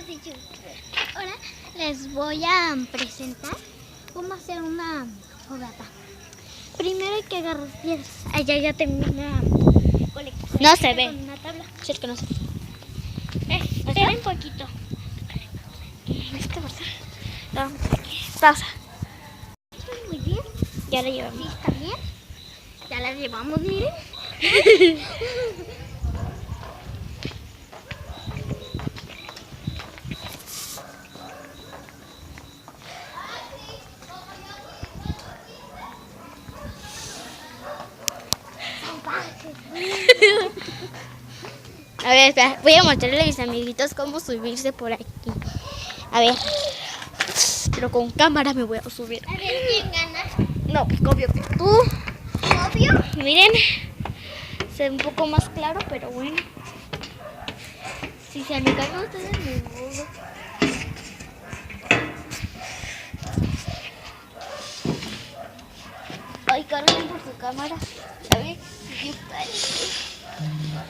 soy youtuber. Ahora les voy a presentar cómo hacer una fogata. Primero hay que agarrar piedras. Allá ya tengo una colección. No se ve. Con una tabla. Sí, es que no se ve. Espera un poquito. ¿Viste, verdad? Vamos aquí. Pausa. Muy bien. Ya la llevamos. Sí, está bien. Ya la llevamos, miren. A ver, espera. Voy a mostrarle a mis amiguitos cómo subirse por aquí. A ver. Pero con cámara me voy a subir. A ver quién gana. No, pues obvio que tú. ¿Obvio? Miren. Se ve un poco más claro, pero bueno. Si se me caen ustedes, me muevo. Ay, Carmen, por tu cámara. ¿Sabes?